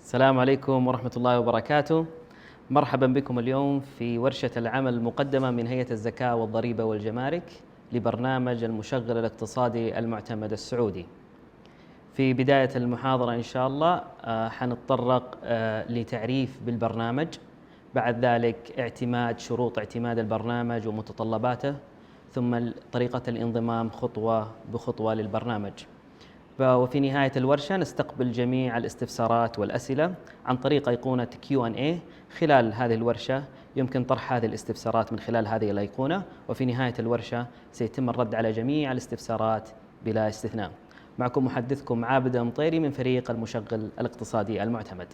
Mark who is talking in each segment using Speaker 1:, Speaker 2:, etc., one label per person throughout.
Speaker 1: السلام عليكم ورحمة الله وبركاته. مرحبا بكم اليوم في ورشة العمل المقدمة من هيئة الزكاة والضريبة والجمارك لبرنامج المشغل الاقتصادي المعتمد السعودي. في بداية المحاضرة إن شاء الله حنتطرق لتعريف بالبرنامج، بعد ذلك شروط اعتماد البرنامج ومتطلباته، ثم طريقة الانضمام خطوة بخطوة للبرنامج. وفي نهاية الورشة نستقبل جميع الاستفسارات والأسئلة عن طريق أيقونة Q&A. خلال هذه الورشة يمكن طرح هذه الاستفسارات من خلال هذه الأيقونة، وفي نهاية الورشة سيتم الرد على جميع الاستفسارات بلا استثناء. معكم محدثكم عابد المطيري من فريق المشغل الاقتصادي المعتمد.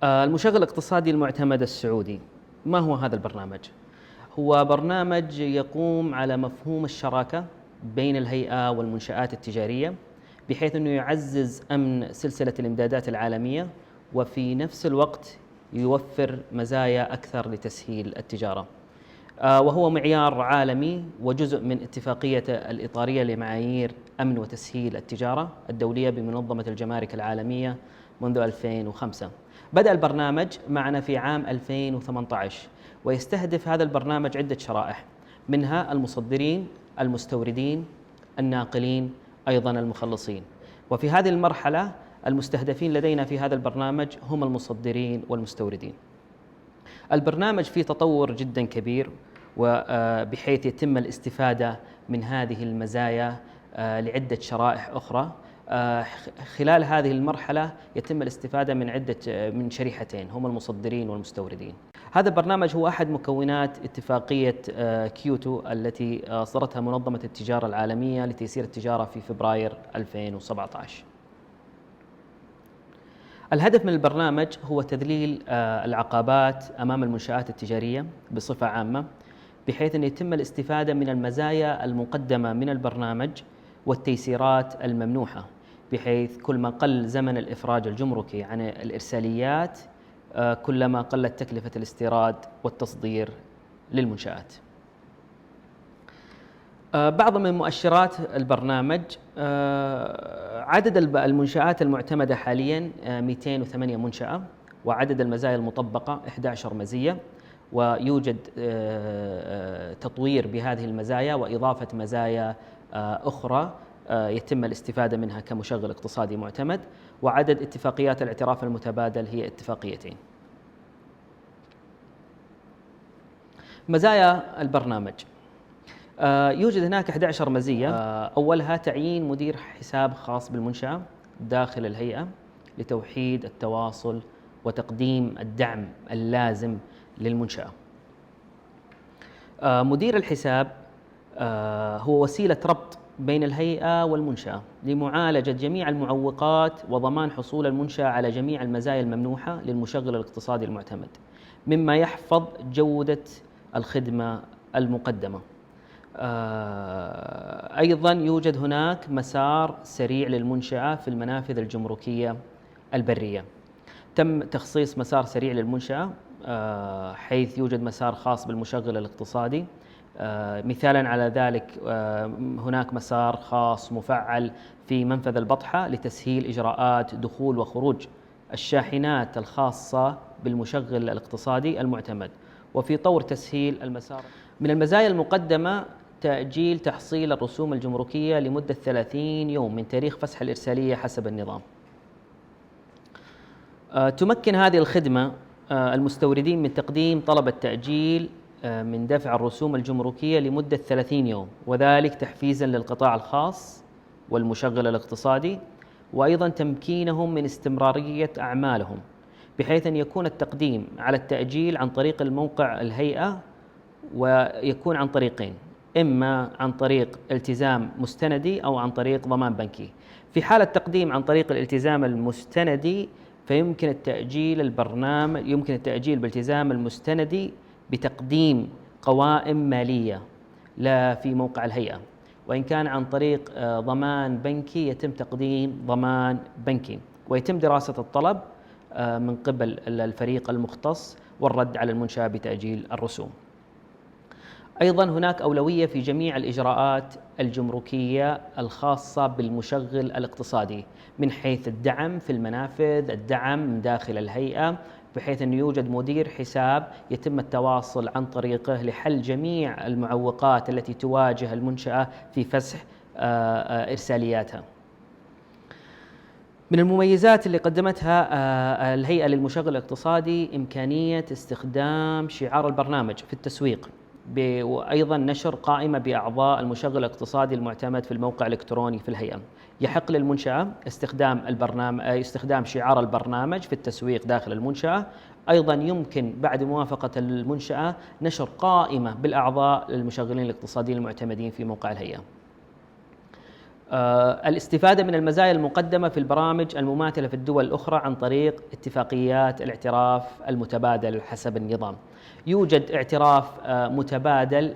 Speaker 1: المشغل الاقتصادي المعتمد السعودي، ما هو هذا البرنامج؟ هو برنامج يقوم على مفهوم الشراكة بين الهيئة والمنشآت التجارية، بحيث أنه يعزز أمن سلسلة الإمدادات العالمية، وفي نفس الوقت يوفر مزايا أكثر لتسهيل التجارة. وهو معيار عالمي وجزء من اتفاقية الإطارية لمعايير أمن وتسهيل التجارة الدولية بمنظمة الجمارك العالمية منذ 2005. بدأ البرنامج معنا في عام 2018، ويستهدف هذا البرنامج عدة شرائح، منها المصدرين، المستوردين، الناقلين، أيضا المخلصين. وفي هذه المرحلة المستهدفين لدينا في هذا البرنامج هم المصدرين والمستوردين. البرنامج فيه تطور جدا كبير، وبحيث يتم الاستفادة من هذه المزايا لعدة شرائح أخرى. خلال هذه المرحلة يتم الاستفادة من شريحتين، هم المصدرين والمستوردين. هذا البرنامج هو أحد مكونات اتفاقية كيوتو التي أصدرتها منظمة التجارة العالمية لتيسير التجارة في فبراير 2017. الهدف من البرنامج هو تذليل العقبات أمام المنشآت التجارية بصفة عامة، بحيث أن يتم الاستفادة من المزايا المقدمة من البرنامج والتيسيرات الممنوحة، بحيث كل ما قل زمن الإفراج الجمركي عن الإرساليات كلما قلت تكلفة الاستيراد والتصدير للمنشآت. بعض من مؤشرات البرنامج: عدد المنشآت المعتمدة حالياً 208 منشأة، وعدد المزايا المطبقة 11 مزية، ويوجد تطوير بهذه المزايا وإضافة مزايا أخرى يتم الاستفادة منها كمشغل اقتصادي معتمد. وعدد اتفاقيات الاعتراف المتبادل هي اتفاقيتين. مزايا البرنامج: يوجد هناك 11 مزية. أولها تعيين مدير حساب خاص بالمنشأة داخل الهيئة لتوحيد التواصل وتقديم الدعم اللازم للمنشأة. مدير الحساب هو وسيلة ربط بين الهيئة والمنشأة لمعالجة جميع المعوقات وضمان حصول المنشأة على جميع المزايا الممنوحة للمشغل الاقتصادي المعتمد، مما يحفظ جودة الخدمة المقدمة. أيضا يوجد هناك مسار سريع للمنشأة في المنافذ الجمركية البرية. تم تخصيص مسار سريع للمنشأة، حيث يوجد مسار خاص بالمشغل الاقتصادي. مثالا على ذلك هناك مسار خاص مفعل في منفذ البطحة لتسهيل إجراءات دخول وخروج الشاحنات الخاصة بالمشغل الاقتصادي المعتمد، وفي طور تسهيل المسار. من المزايا المقدمة تأجيل تحصيل الرسوم الجمركية لمدة 30 يوم من تاريخ فسح الإرسالية حسب النظام. تمكن هذه الخدمة المستوردين من تقديم طلب التأجيل من دفع الرسوم الجمركية لمدة 30 يوم، وذلك تحفيزاً للقطاع الخاص والمشغل الاقتصادي، وأيضاً تمكينهم من استمرارية أعمالهم، بحيث أن يكون التقديم على التأجيل عن طريق الموقع الهيئة، ويكون عن طريقين: إما عن طريق التزام مستندي أو عن طريق ضمان بنكي. في حال التقديم عن طريق الالتزام المستندي فيمكن التأجيل بالالتزام المستندي بتقديم قوائم مالية لا في موقع الهيئة، وإن كان عن طريق ضمان بنكي يتم تقديم ضمان بنكي، ويتم دراسة الطلب من قبل الفريق المختص والرد على المنشأة بتأجيل الرسوم. أيضا هناك أولوية في جميع الإجراءات الجمركية الخاصة بالمشغل الاقتصادي من حيث الدعم في المنافذ، الدعم داخل الهيئة، بحيث أنه يوجد مدير حساب يتم التواصل عن طريقه لحل جميع المعوقات التي تواجه المنشأة في فسح إرسالياتها. من المميزات اللي قدمتها الهيئة للمشغل الاقتصادي إمكانية استخدام شعار البرنامج في التسويق، وأيضا نشر قائمة بأعضاء المشغل الاقتصادي المعتمد في الموقع الإلكتروني في الهيئة. يحق للمنشأة استخدام شعار البرنامج في التسويق داخل المنشأة. أيضا يمكن بعد موافقة المنشأة نشر قائمة بالأعضاء المشغلين الاقتصاديين المعتمدين في موقع الهيئة. الاستفادة من المزايا المقدمة في البرامج المماثلة في الدول الأخرى عن طريق اتفاقيات الاعتراف المتبادل حسب النظام. يوجد اعتراف متبادل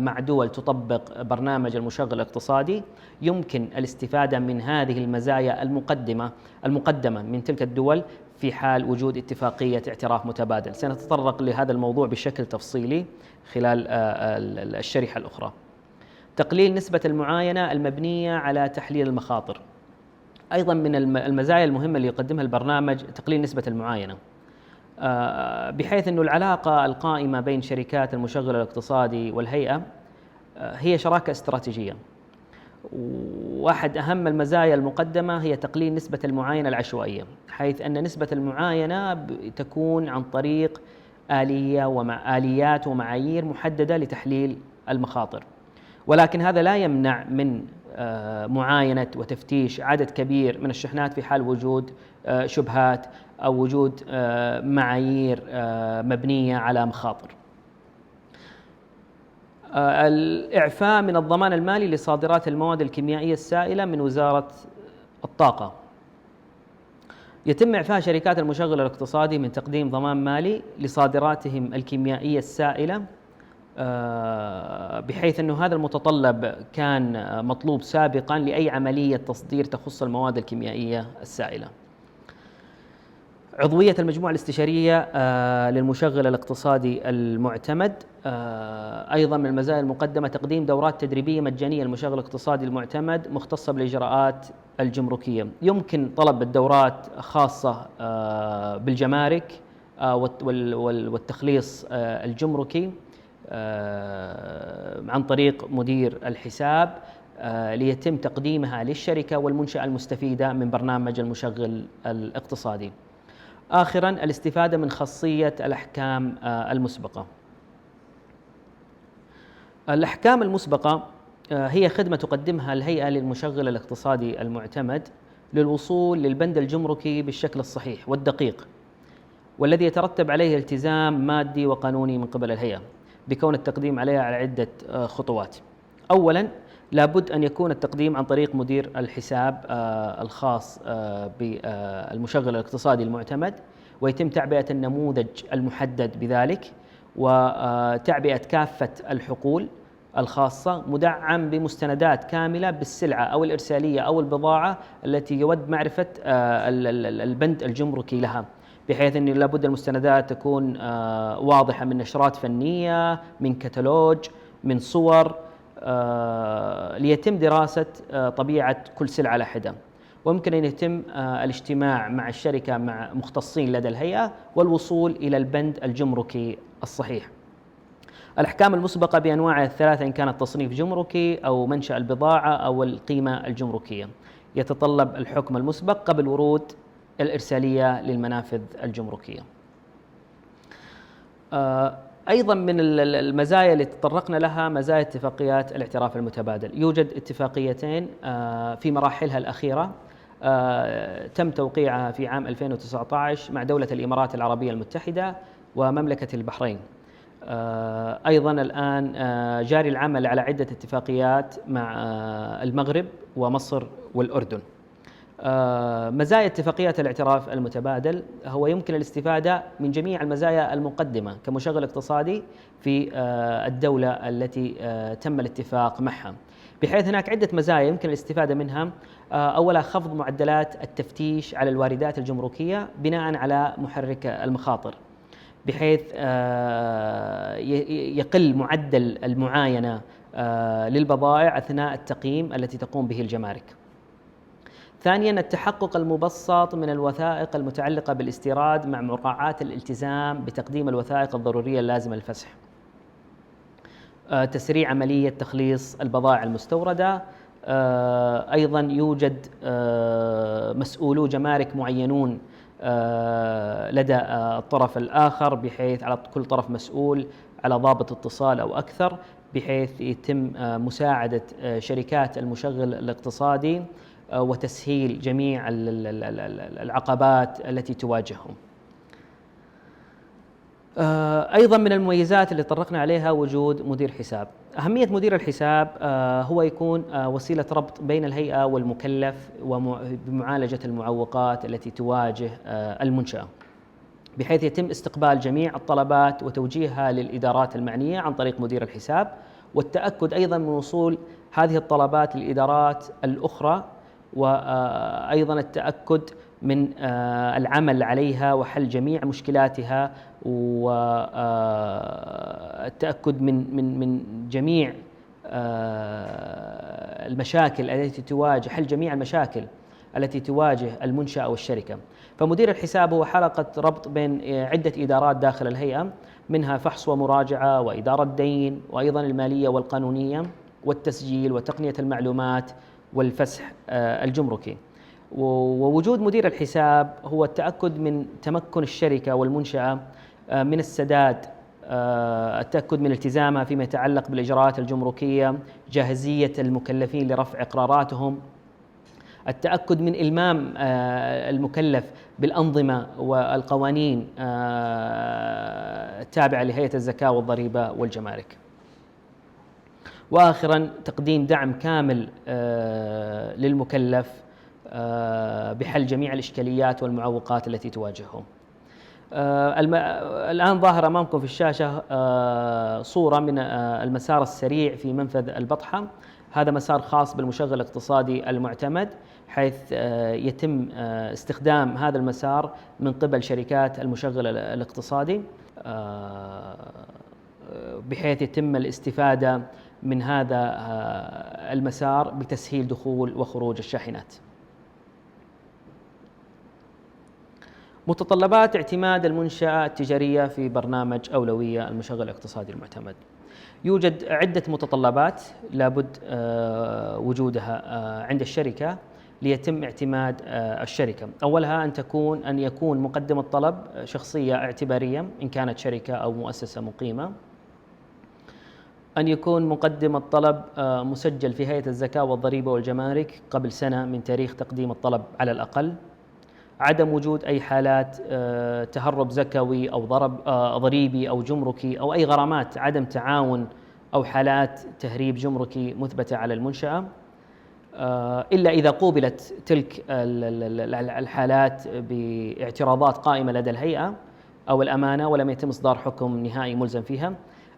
Speaker 1: مع دول تطبق برنامج المشغل الاقتصادي. يمكن الاستفادة من هذه المزايا المقدمة من تلك الدول في حال وجود اتفاقية اعتراف متبادل. سنتطرق لهذا الموضوع بشكل تفصيلي خلال الشريحة الأخرى. تقليل نسبة المعاينة المبنية على تحليل المخاطر. أيضا من المزايا المهمة اللي يقدمها البرنامج تقليل نسبة المعاينة، بحيث أن العلاقة القائمة بين شركات المشغل الاقتصادي والهيئة هي شراكة استراتيجية. واحد أهم المزايا المقدمة هي تقليل نسبة المعاينة العشوائية، حيث أن نسبة المعاينة تكون عن طريق آليات ومعايير محددة لتحليل المخاطر. ولكن هذا لا يمنع من معاينة وتفتيش عدد كبير من الشحنات في حال وجود شبهات أو وجود معايير مبنية على مخاطر. الإعفاء من الضمان المالي لصادرات المواد الكيميائية السائلة من وزارة الطاقة. يتم إعفاء شركات المشغل الاقتصادي من تقديم ضمان مالي لصادراتهم الكيميائية السائلة، بحيث أنه هذا المتطلب كان مطلوب سابقا لأي عملية تصدير تخص المواد الكيميائية السائلة. عضوية المجموعة الاستشارية للمشغل الاقتصادي المعتمد. أيضا من المزايا المقدمة تقديم دورات تدريبية مجانية للمشغل الاقتصادي المعتمد مختصة بالإجراءات الجمركية. يمكن طلب الدورات خاصة بالجمارك والتخليص الجمركي عن طريق مدير الحساب، ليتم تقديمها للشركة والمنشأة المستفيدة من برنامج المشغل الاقتصادي. آخراً الاستفادة من خاصية الأحكام المسبقة. الأحكام المسبقة هي خدمة تقدمها الهيئة للمشغل الاقتصادي المعتمد للوصول للبند الجمركي بالشكل الصحيح والدقيق، والذي يترتب عليه التزام مادي وقانوني من قبل الهيئة، بكون التقديم عليها على عدة خطوات. أولاً لابد أن يكون التقديم عن طريق مدير الحساب الخاص بالمشغل الاقتصادي المعتمد، ويتم تعبئة النموذج المحدد بذلك وتعبئة كافة الحقول الخاصة، مدعم بمستندات كاملة بالسلعة أو الإرسالية أو البضاعة التي يود معرفة البند الجمركي لها، بحيث أن لابد المستندات تكون واضحة من نشرات فنية، من كتالوج، من صور، ليتم دراسة طبيعة كل سلعة على حدة. ويمكن أن يتم الاجتماع مع الشركة مع مختصين لدى الهيئة والوصول إلى البند الجمركي الصحيح. الأحكام المسبقة بأنواعها الثلاثة، إن كانت تصنيف جمركي أو منشأ البضاعة أو القيمة الجمركية، يتطلب الحكم المسبق قبل ورود الإرسالية للمنافذ الجمركية. أيضا من المزايا اللي تطرقنا لها مزايا اتفاقيات الاعتراف المتبادل. يوجد اتفاقيتين في مراحلها الأخيرة تم توقيعها في عام 2019 مع دولة الإمارات العربية المتحدة ومملكة البحرين. أيضا الآن جاري العمل على عدة اتفاقيات مع المغرب ومصر والأردن. مزايا اتفاقية الاعتراف المتبادل هو يمكن الاستفادة من جميع المزايا المقدمة كمشغل اقتصادي في الدولة التي تم الاتفاق معها، بحيث هناك عدة مزايا يمكن الاستفادة منها. أولا خفض معدلات التفتيش على الواردات الجمركية بناء على محرك المخاطر، بحيث يقل معدل المعاينة للبضائع أثناء التقييم التي تقوم به الجمارك. ثانياً، التحقق المبسط من الوثائق المتعلقة بالاستيراد مع مراعاة الالتزام بتقديم الوثائق الضرورية اللازمة للفسح. تسريع عملية تخليص البضائع المستوردة. أيضاً يوجد مسؤولو جمارك معينون لدى الطرف الآخر، بحيث على كل طرف مسؤول على ضابط اتصال أو أكثر، بحيث يتم مساعدة شركات المشغل الاقتصادي وتسهيل جميع العقبات التي تواجههم. أيضا من المميزات اللي طرقنا عليها وجود مدير حساب. أهمية مدير الحساب هو يكون وسيلة ربط بين الهيئة والمكلف بمعالجة المعوقات التي تواجه المنشأة، بحيث يتم استقبال جميع الطلبات وتوجيهها للإدارات المعنية عن طريق مدير الحساب، والتأكد أيضا من وصول هذه الطلبات للإدارات الأخرى، وأيضا التأكد من العمل عليها وحل جميع مشكلاتها، والتأكد من جميع المشاكل التي تواجه، حل جميع المشاكل التي تواجه المنشأة والشركة. فمدير الحساب هو حلقة ربط بين عدة إدارات داخل الهيئة، منها فحص ومراجعة وإدارة دين، وأيضا المالية والقانونية والتسجيل وتقنية المعلومات والفسح الجمركي. ووجود مدير الحساب هو التأكد من تمكن الشركة والمنشأة من السداد، التأكد من التزامها فيما يتعلق بالإجراءات الجمركية، جاهزية المكلفين لرفع إقراراتهم، التأكد من إلمام المكلف بالأنظمة والقوانين التابعة لهيئة الزكاة والضريبة والجمارك. وآخراً تقديم دعم كامل للمكلف بحل جميع الإشكاليات والمعوقات التي تواجههم. الآن ظاهر أمامكم في الشاشة صورة من المسار السريع في منفذ البطحة. هذا مسار خاص بالمشغل الاقتصادي المعتمد، حيث يتم استخدام هذا المسار من قبل شركات المشغل الاقتصادي، بحيث يتم الاستفادة من هذا المسار بتسهيل دخول وخروج الشاحنات. متطلبات اعتماد المنشأة التجارية في برنامج أولوية المشغل الاقتصادي المعتمد. يوجد عدة متطلبات لابد وجودها عند الشركة ليتم اعتماد الشركة. أولها أن يكون مقدم الطلب شخصية اعتبارية إن كانت شركة أو مؤسسة مقيمة، أن يكون مقدم الطلب مسجل في هيئة الزكاة والضريبة والجمارك قبل سنة من تاريخ تقديم الطلب على الأقل، عدم وجود أي حالات تهرب زكوي أو ضريبي أو جمركي أو أي غرامات عدم تعاون أو حالات تهريب جمركي مثبتة على المنشأة، إلا إذا قوبلت تلك الحالات باعتراضات قائمة لدى الهيئة أو الأمانة ولم يتم إصدار حكم نهائي ملزم فيها.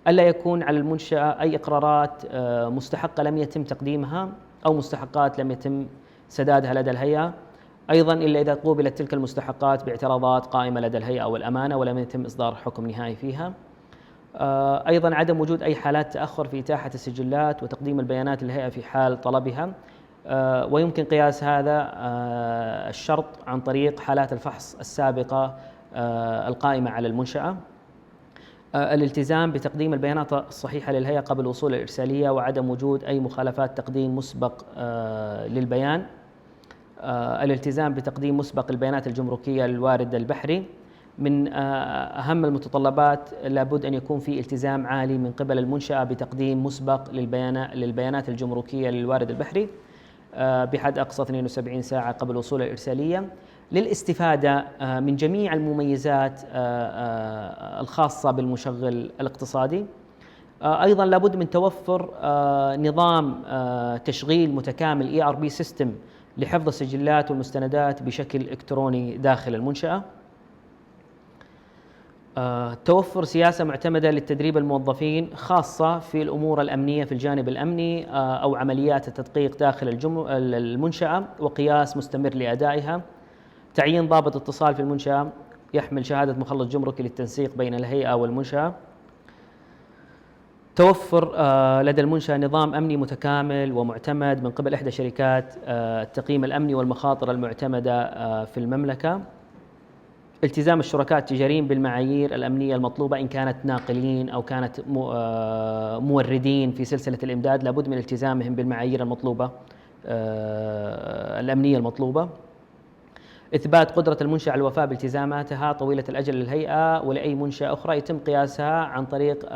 Speaker 1: ألا يكون على المنشأة أي إقرارات مستحقة لم يتم تقديمها أو مستحقات لم يتم سدادها لدى الهيئة، أيضا إلا إذا قوبلت تلك المستحقات باعتراضات قائمة لدى الهيئة أو الأمانة ولم يتم إصدار حكم نهائي فيها. أيضا عدم وجود أي حالات تأخر في إتاحة السجلات وتقديم البيانات للهيئة في حال طلبها، ويمكن قياس هذا الشرط عن طريق حالات الفحص السابقة القائمة على المنشأة. الالتزام بتقديم البيانات الصحيحة للهيئة قبل الوصول الإرسالية، وعدم وجود أي مخالفات تقديم مسبق للبيان. الالتزام بتقديم مسبق البيانات الجمركية للوارد البحري. من أهم المتطلبات لابد أن يكون في التزام عالي من قبل المنشأة بتقديم مسبق للبيانات الجمركية للوارد البحري بحد أقصى 72 ساعة قبل الوصول الإرسالية، للاستفادة من جميع المميزات الخاصة بالمشغل الاقتصادي. أيضا لابد من توفر نظام تشغيل متكامل ERP سيستم لحفظ السجلات والمستندات بشكل إلكتروني داخل المنشأة. توفر سياسة معتمدة للتدريب الموظفين خاصة في الأمور الأمنية في الجانب الأمني أو عمليات التدقيق داخل المنشأة وقياس مستمر لأدائها. تعيين ضابط اتصال في المنشأة يحمل شهادة مخلص جمركي للتنسيق بين الهيئة والمنشأة. توفر لدى المنشأة نظام أمني متكامل ومعتمد من قبل إحدى شركات التقييم الأمني والمخاطر المعتمدة في المملكة. التزام الشركاء التجاريين بالمعايير الأمنية المطلوبة، إن كانت ناقلين أو كانت موردين في سلسلة الإمداد، لابد من التزامهم بالمعايير المطلوبة الأمنية المطلوبة. إثبات قدرة المنشأة على الوفاء بالتزاماتها طويلة الأجل للهيئة ولأي منشأة أخرى يتم قياسها عن طريق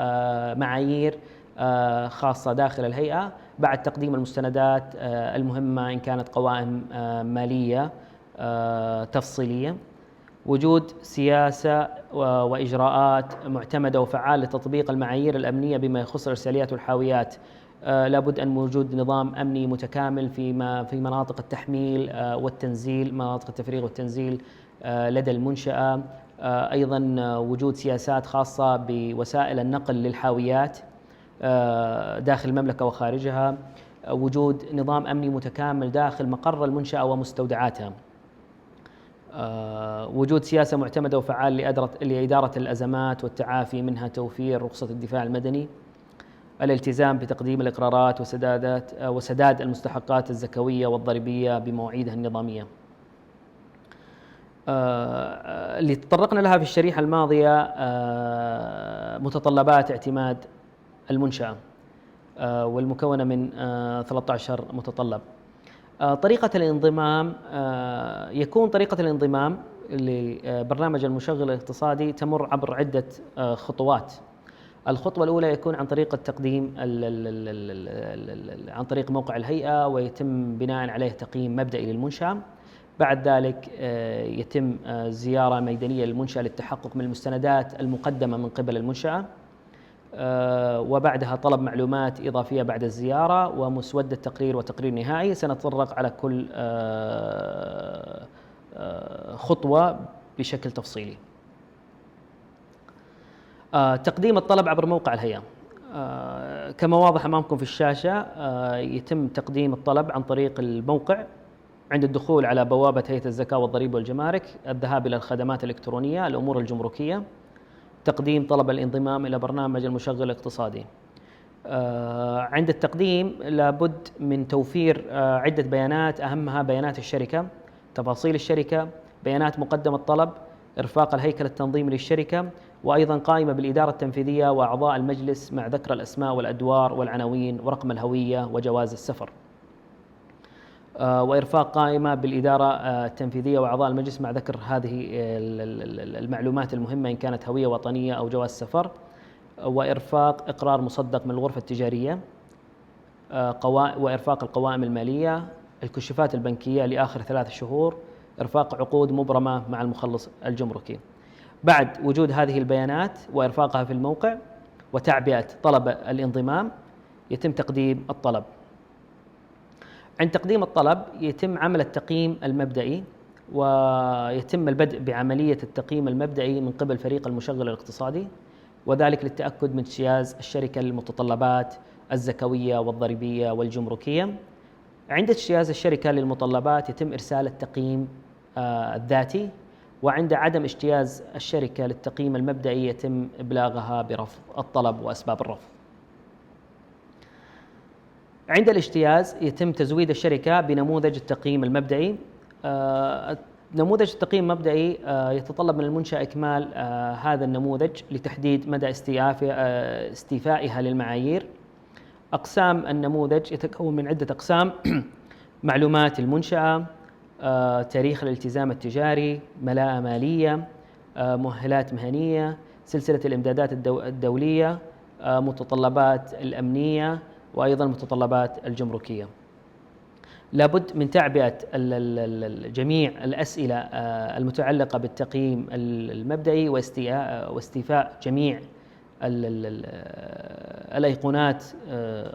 Speaker 1: معايير خاصة داخل الهيئة، بعد تقديم المستندات المهمة إن كانت قوائم مالية تفصيلية. وجود سياسة وإجراءات معتمدة وفعالة لتطبيق المعايير الأمنية بما يخص الإرساليات والحاويات. لابد أن وجود نظام أمني متكامل في مناطق التحميل والتنزيل، مناطق التفريغ والتنزيل لدى المنشأة. أيضا وجود سياسات خاصة بوسائل النقل للحاويات داخل المملكة وخارجها. وجود نظام أمني متكامل داخل مقر المنشأة ومستودعاتها. وجود سياسة معتمدة وفعالة لإدارة الأزمات والتعافي منها، توفير رخصة الدفاع المدني. الالتزام بتقديم الإقرارات وسداد المستحقات الزكوية والضريبية بمواعيدها النظامية. اللي تطرقنا لها في الشريحة الماضية متطلبات اعتماد المنشأة والمكونة من 13 متطلب. طريقة الانضمام، يكون طريقة الانضمام لبرنامج المشغل الاقتصادي تمر عبر عدة خطوات. الخطوة الأولى يكون عن طريق التقديم عن طريق موقع الهيئة، ويتم بناء عليه تقييم مبدئي للمنشأة. بعد ذلك يتم زيارة ميدانية للمنشأة للتحقق من المستندات المقدمة من قبل المنشأة، وبعدها طلب معلومات إضافية بعد الزيارة، ومسودة تقرير وتقرير نهائي. سنتطرق على كل خطوة بشكل تفصيلي. تقديم الطلب عبر موقع الهيئة. كما واضح أمامكم في الشاشة، يتم تقديم الطلب عن طريق الموقع عند الدخول على بوابة هيئة الزكاة والضريبة والجمارك، الذهاب إلى الخدمات الإلكترونية، الأمور الجمركية، تقديم طلب الانضمام إلى برنامج المشغل الاقتصادي. عند التقديم لابد من توفير عدة بيانات، أهمها بيانات الشركة، تفاصيل الشركة، بيانات مقدم الطلب، إرفاق الهيكل التنظيمي للشركة، وأيضا قائمة بالإدارة التنفيذية وأعضاء المجلس مع ذكر الأسماء والأدوار والعناوين ورقم الهوية وجواز السفر. وإرفاق قائمة بالإدارة التنفيذية وأعضاء المجلس مع ذكر هذه المعلومات المهمة إن كانت هوية وطنية أو جواز سفر. وإرفاق إقرار مصدق من الغرفة التجارية، وإرفاق القوائم المالية، الكشوفات البنكية لآخر 3 شهور، إرفاق عقود مبرمة مع المخلص الجمركي. بعد وجود هذه البيانات وإرفاقها في الموقع وتعبئة طلب الانضمام، يتم تقديم الطلب. عند تقديم الطلب يتم عمل التقييم المبدئي، ويتم البدء بعملية التقييم المبدئي من قبل فريق المشغل الاقتصادي، وذلك للتأكد من اجتياز الشركة للمتطلبات الزكوية والضريبية والجمركية. عند اجتياز الشركة للمتطلبات يتم إرسال التقييم الذاتي، وعند عدم اجتياز الشركة للتقييم المبدئي يتم إبلاغها برفض الطلب وأسباب الرفض. عند الاجتياز يتم تزويد الشركة بنموذج التقييم المبدئي. نموذج التقييم المبدئي يتطلب من المنشأة إكمال هذا النموذج لتحديد مدى استيفائها للمعايير. أقسام النموذج يتكون من عدة أقسام: معلومات المنشأة، تاريخ الالتزام التجاري، ملاءة مالية، مؤهلات مهنية، سلسلة الإمدادات الدولية، متطلبات الأمنية، وأيضا متطلبات الجمركية. لابد من تعبئة جميع الأسئلة المتعلقة بالتقييم المبدئي واستيفاء جميع الأيقونات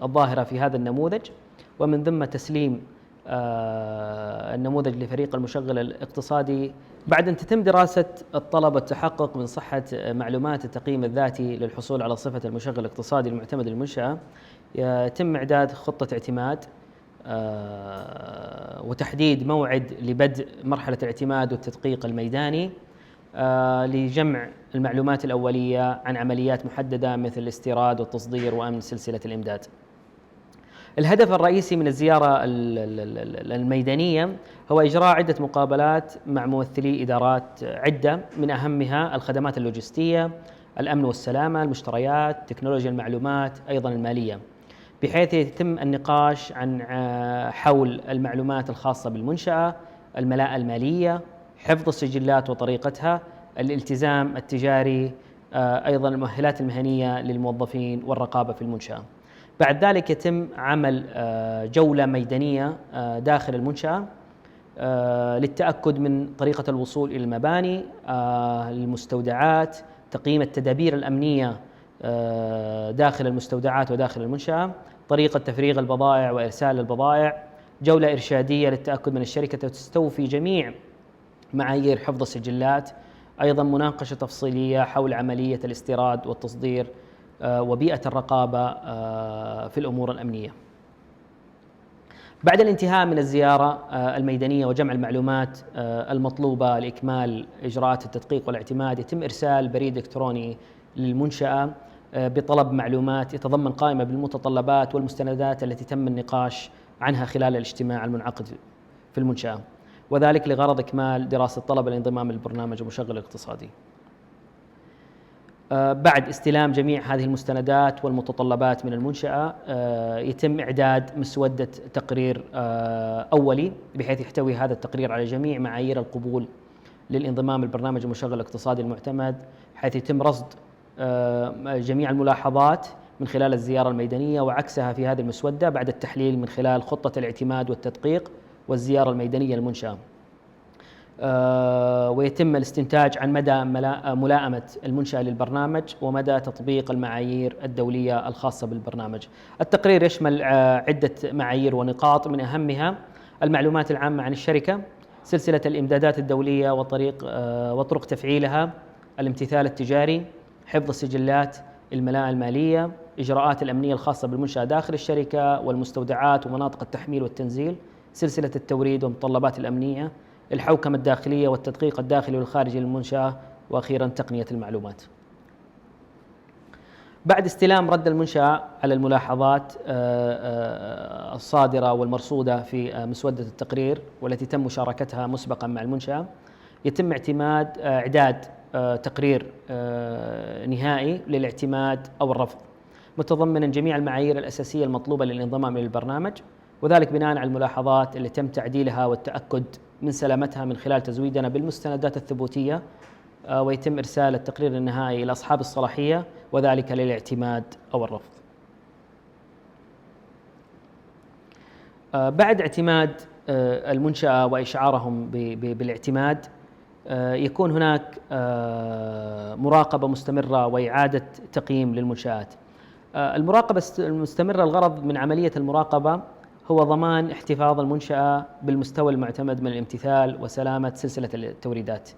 Speaker 1: الظاهرة في هذا النموذج، ومن ثم تسليم النموذج لفريق المشغل الاقتصادي. بعد أن تتم دراسة الطلب والتحقق من صحة معلومات التقييم الذاتي للحصول على صفة المشغل الاقتصادي المعتمد للمنشأة، يتم إعداد خطة اعتماد وتحديد موعد لبدء مرحلة الاعتماد والتدقيق الميداني. لجمع المعلومات الأولية عن عمليات محددة مثل الاستيراد والتصدير وأمن سلسلة الإمداد. الهدف الرئيسي من الزيارة الميدانية هو إجراء عدة مقابلات مع ممثلي إدارات عدة، من أهمها الخدمات اللوجستية، الأمن والسلامة، المشتريات، تكنولوجيا المعلومات، أيضا المالية، بحيث يتم النقاش عن حول المعلومات الخاصة بالمنشأة، الملاءة المالية، حفظ السجلات وطريقتها، الالتزام التجاري، أيضا المؤهلات المهنية للموظفين والرقابة في المنشأة. بعد ذلك يتم عمل جولة ميدانية داخل المنشأة للتأكد من طريقة الوصول إلى المباني، المستودعات، تقييم التدابير الأمنية داخل المستودعات وداخل المنشأة، طريقة تفريغ البضائع وإرسال البضائع، جولة إرشادية للتأكد من الشركة تستوفي جميع معايير حفظ السجلات، أيضا مناقشة تفصيلية حول عملية الاستيراد والتصدير وبيئة الرقابة في الأمور الأمنية. بعد الانتهاء من الزيارة الميدانية وجمع المعلومات المطلوبة لإكمال إجراءات التدقيق والاعتماد، يتم إرسال بريد إلكتروني للمنشأة بطلب معلومات يتضمن قائمة بالمتطلبات والمستندات التي تم النقاش عنها خلال الاجتماع المنعقد في المنشأة، وذلك لغرض إكمال دراسة طلب الانضمام للبرنامج المشغل الاقتصادي. بعد استلام جميع هذه المستندات والمتطلبات من المنشأة يتم إعداد مسودة تقرير أولي، بحيث يحتوي هذا التقرير على جميع معايير القبول للانضمام للبرنامج المشغل الاقتصادي المعتمد، حيث يتم رصد جميع الملاحظات من خلال الزيارة الميدانية وعكسها في هذه المسودة بعد التحليل من خلال خطة الاعتماد والتدقيق والزيارة الميدانية للمنشأة. ويتم الاستنتاج عن مدى ملائمة المنشأة للبرنامج ومدى تطبيق المعايير الدولية الخاصة بالبرنامج. التقرير يشمل عدة معايير ونقاط، من أهمها المعلومات العامة عن الشركة، سلسلة الإمدادات الدولية وطرق تفعيلها، الامتثال التجاري، حفظ السجلات، الملاءة المالية، إجراءات الأمنية الخاصة بالمنشأة داخل الشركة والمستودعات ومناطق التحميل والتنزيل، سلسلة التوريد والمتطلبات الأمنية، الحوكمة الداخلية والتدقيق الداخلي والخارجي للمنشأة، وأخيرا تقنية المعلومات. بعد استلام رد المنشأة على الملاحظات الصادرة والمرصودة في مسودة التقرير والتي تم مشاركتها مسبقا مع المنشأة، يتم إعداد تقرير نهائي للاعتماد أو الرفض، متضمنا جميع المعايير الأساسية المطلوبة للانضمام للبرنامج، وذلك بناء على الملاحظات اللي تم تعديلها والتأكد من سلامتها من خلال تزويدنا بالمستندات الثبوتية، ويتم إرسال التقرير النهائي إلى أصحاب الصلاحية وذلك للاعتماد أو الرفض. بعد اعتماد المنشأة وإشعارهم بالاعتماد، يكون هناك مراقبة مستمرة وإعادة تقييم للمنشآت. المراقبة المستمرة، الغرض من عملية المراقبة هو ضمان احتفاظ المنشأة بالمستوى المعتمد من الامتثال وسلامة سلسلة التوريدات،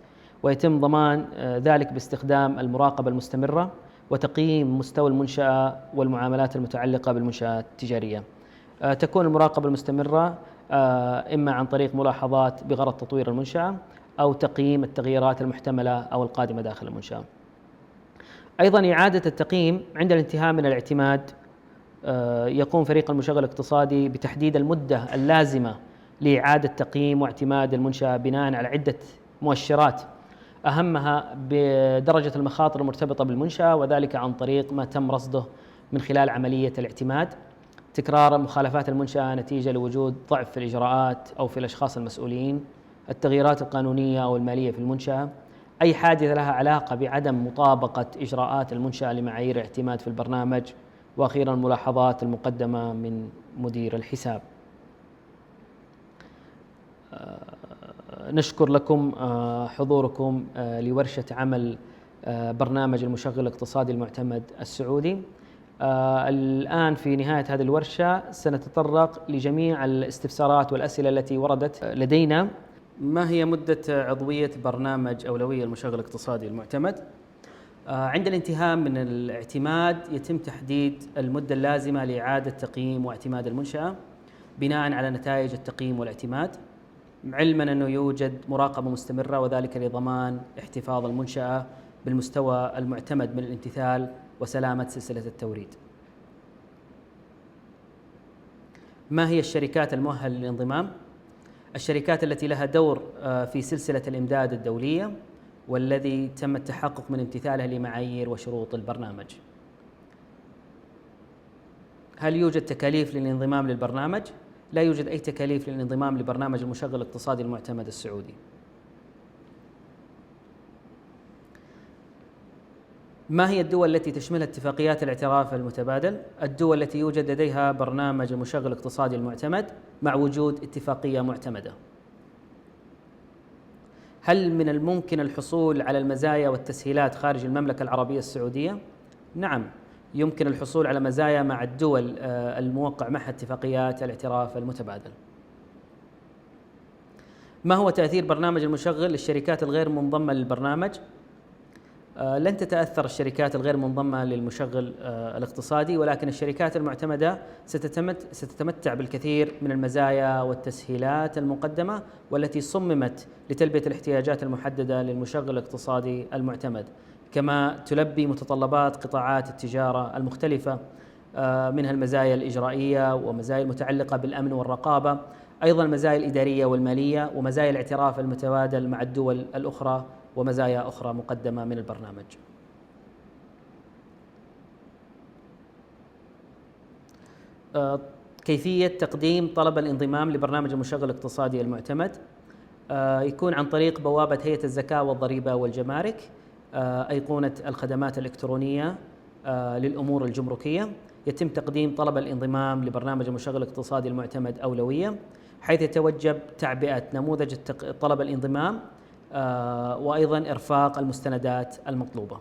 Speaker 1: ويتم ضمان ذلك باستخدام المراقبة المستمرة وتقييم مستوى المنشأة والمعاملات المتعلقة بالمنشآت التجارية. تكون المراقبة المستمرة إما عن طريق ملاحظات بغرض تطوير المنشأة أو تقييم التغييرات المحتملة أو القادمة داخل المنشأة. أيضا إعادة التقييم عند الانتهاء من الاعتماد، يقوم فريق المشغل الاقتصادي بتحديد المدة اللازمة لإعادة تقييم واعتماد المنشأة بناء على عدة مؤشرات، أهمها بدرجة المخاطر المرتبطة بالمنشأة، وذلك عن طريق ما تم رصده من خلال عملية الاعتماد، تكرار مخالفات المنشأة نتيجة لوجود ضعف في الإجراءات أو في الأشخاص المسؤولين، التغييرات القانونية أو المالية في المنشأة، أي حادثة لها علاقة بعدم مطابقة إجراءات المنشأة لمعايير الاعتماد في البرنامج، وأخيرا الملاحظات المقدمة من مدير الحساب. نشكر لكم حضوركم لورشة عمل برنامج المشغل الاقتصادي المعتمد السعودي. الآن في نهاية هذه الورشة سنتطرق لجميع الاستفسارات والأسئلة التي وردت لدينا. ما هي مدة عضوية برنامج أولوية المشغل الاقتصادي المعتمد؟ عند الانتهاء من الاعتماد يتم تحديد المدة اللازمة لإعادة تقييم واعتماد المنشأة بناء على نتائج التقييم والاعتماد. علما أنه يوجد مراقبة مستمرة، وذلك لضمان احتفاظ المنشأة بالمستوى المعتمد من الامتثال وسلامة سلسلة التوريد. ما هي الشركات المؤهلة للانضمام؟ الشركات التي لها دور في سلسلة الإمداد الدولية والذي تم التحقق من امتثالها لمعايير وشروط البرنامج. هل يوجد تكاليف للانضمام للبرنامج؟ لا يوجد أي تكاليف للانضمام لبرنامج المشغل الاقتصادي المعتمد السعودي. ما هي الدول التي تشملها اتفاقيات الاعتراف المتبادل؟ الدول التي يوجد لديها برنامج المشغل الاقتصادي المعتمد مع وجود اتفاقية معتمدة. هل من الممكن الحصول على المزايا والتسهيلات خارج المملكة العربية السعودية؟ نعم، يمكن الحصول على مزايا مع الدول الموقع معها اتفاقيات الاعتراف المتبادل. ما هو تأثير برنامج المشغل للشركات الغير منضمة للبرنامج؟ لن تتأثر الشركات الغير منضمة للمشغل الاقتصادي، ولكن الشركات المعتمدة ستتمتع بالكثير من المزايا والتسهيلات المقدمة والتي صممت لتلبية الاحتياجات المحددة للمشغل الاقتصادي المعتمد، كما تلبي متطلبات قطاعات التجارة المختلفة، منها المزايا الإجرائية ومزايا المتعلقة بالأمن والرقابة، أيضا المزايا الإدارية والمالية ومزايا الاعتراف المتبادل مع الدول الأخرى ومزايا أخرى مقدمة من البرنامج. كيفية تقديم طلب الانضمام لبرنامج المشغل الاقتصادي المعتمد يكون عن طريق بوابة هيئة الزكاة والضريبة والجمارك، أيقونة الخدمات الإلكترونية للأمور الجمركية. يتم تقديم طلب الانضمام لبرنامج المشغل الاقتصادي المعتمد أولوية، حيث يتوجب تعبئة نموذج طلب الانضمام وأيضا إرفاق المستندات المطلوبة.